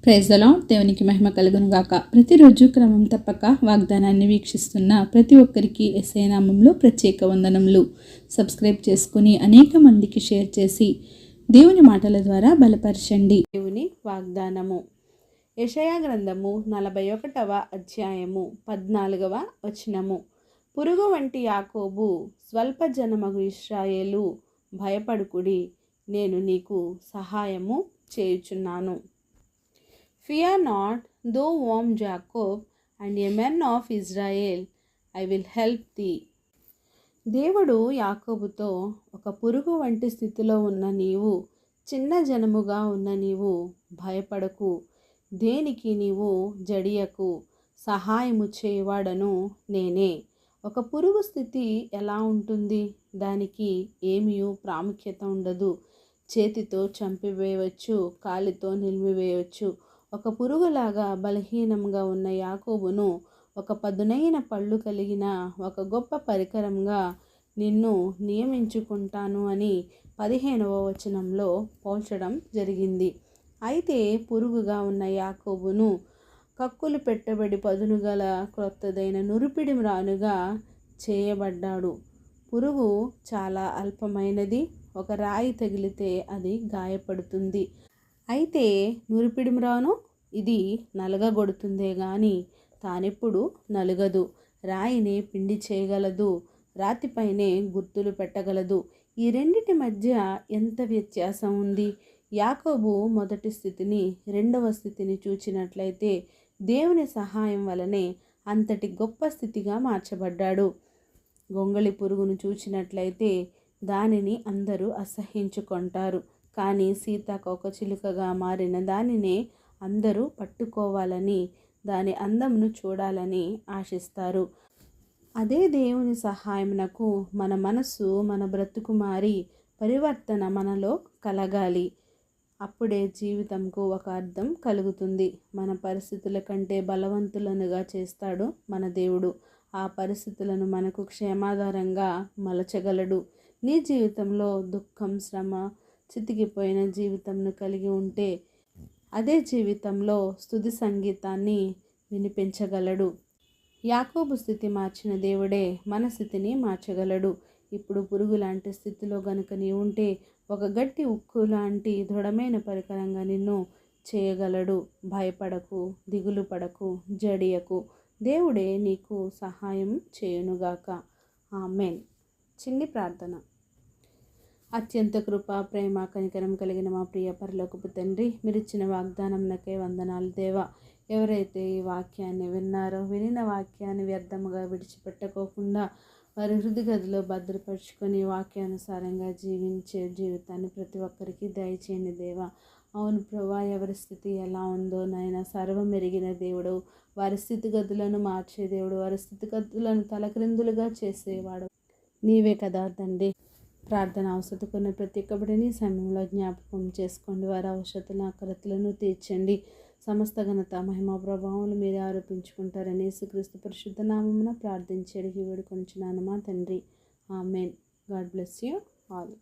Praise the lord. దేవునికి మహిమ కలుగును గాక. ప్రతిరోజు క్రమం తప్పక వాగ్దానాన్ని వీక్షిస్తున్న ప్రతి ఒక్కరికి యేసయ్య నామములో ప్రత్యేక వందనములు. సబ్స్క్రైబ్ చేసుకుని అనేక మందికి షేర్ చేసి దేవుని మాటల ద్వారా బలపరచండి. దేవుని వాగ్దానము యెషయా గ్రంథము 41వ అధ్యాయము 14వ వచనము. పురుగు వంటి యాకోబు, స్వల్ప జనమగు ఇశ్రాయేలు, భయపడుకుడి, నేను నీకు సహాయము చేయుచున్నాను. Fear not, thou warm Jacob, and a men of Israel, I will help thee. దేవుడు యాకోబుతో, ఒక పురుగు వంటి స్థితిలో ఉన్న నీవు, చిన్న జనముగా ఉన్న నీవు భయపడకు, దేనికి నీవు జడియకు, సహాయము చేయవాడను నేనే. ఒక పురుగు స్థితి ఎలా ఉంటుంది? దానికి ఏమీ ప్రాముఖ్యత ఉండదు. చేతితో చంపివేయవచ్చు, కాలితో నిలిమివేయవచ్చు. ఒక పురుగులాగా బలహీనంగా ఉన్న యాకోబును ఒక పదునైన పళ్ళు కలిగిన ఒక గొప్ప పరికరంగా నిన్ను నియమించుకుంటాను అని 15వ వచనంలో పోల్చడం జరిగింది. అయితే పురుగుగా ఉన్న యాకోబును కక్కులు పెట్టబడి పదును గల క్రొత్తదైన నురిపిడి మ్రానుగా చేయబడ్డాడు. పురుగు చాలా అల్పమైనది. ఒక రాయి తగిలితే అది గాయపడుతుంది. అయితే నురిపిడి మ్రాను ఇది నలగగొడుతుందే గాని తానెప్పుడు నలుగదు. రాయిని పిండి చేయగలదు, రాతిపైనే గుర్తులు పెట్టగలదు. ఈ రెండిటి మధ్య ఎంత వ్యత్యాసం ఉంది? యాకోబు మొదటి స్థితిని, రెండవ స్థితిని చూచినట్లయితే దేవుని సహాయం వలనే అంతటి గొప్ప స్థితిగా మార్చబడ్డాడు. గొంగళి పురుగును చూచినట్లయితే దానిని అందరూ అసహ్యించుకుంటారు. కానీ సీతాకోకచిలుకగా మారిన దానినే అందరూ పట్టుకోవాలని, దాని అందమును చూడాలని ఆశిస్తారు. అదే దేవుని సహాయమునకు మన మనస్సు, మన బ్రతుకు మారి పరివర్తన మనలో కలగాలి. అప్పుడే జీవితంకు ఒక అర్థం కలుగుతుంది. మన పరిస్థితుల కంటే బలవంతులనుగా చేస్తాడు మన దేవుడు. ఆ పరిస్థితులను మనకు క్షేమాధారంగా మలచగలడు. నీ జీవితంలో దుఃఖం, శ్రమ, చితికిపోయిన జీవితంను కలిగి ఉంటే అదే జీవితంలో స్తుతి సంగీతాన్ని వినిపించగలడు. యాకోబు స్థితి మార్చిన దేవుడే మన స్థితిని మార్చగలడు. ఇప్పుడు పురుగు లాంటి స్థితిలో గనుక నీ ఉంటే ఒక గట్టి ఉక్కు లాంటి దృఢమైన పరికరంగా నిన్ను చేయగలడు. భయపడకు, దిగులు పడకు, జడియకు. దేవుడే నీకు సహాయం చేయునుగాక. ఆమేన్. చిన్ని ప్రార్థన. అత్యంత కృప, ప్రేమ, కనికరం కలిగిన మా ప్రియ పరలోకపు తండ్రి, మీరిచ్చిన వాగ్దానంనకే వందనాలు దేవా. ఎవరైతే ఈ వాక్యాన్ని విన్నారో, వినిన వాక్యాన్ని వ్యర్థముగా విడిచిపెట్టుకోకుండా వారి హృదయగదిలో భద్రపరుచుకొని వాక్యానుసారంగా జీవించే జీవితాన్ని ప్రతి ఒక్కరికి దయచేయండి దేవా. అవును ప్రభా, ఎవరి స్థితి ఎలా ఉందో నాయన, సర్వం ఎరిగిన దేవుడు, వారి స్థితిగతులను మార్చే దేవుడు, వారి స్థితిగతులను తలక్రిందులుగా చేసేవాడు నీవే కదా తండ్రి. ప్రార్థన అవసరతుకున్న ప్రతి ఒక్కరిని సమయంలో జ్ఞాపకం చేసుకోండి. వారి అవసరతలను, అక్కరతలను తీర్చండి. సమస్త ఘనత, మహిమ, ప్రభావాలు మీరే ఆరోపించుకుంటారని యేసుక్రీస్తు పరిశుద్ధ నామమున ప్రార్థించి అడిగి వేడుకొనుచున్నాను మా తండ్రి. Amen. God bless you all.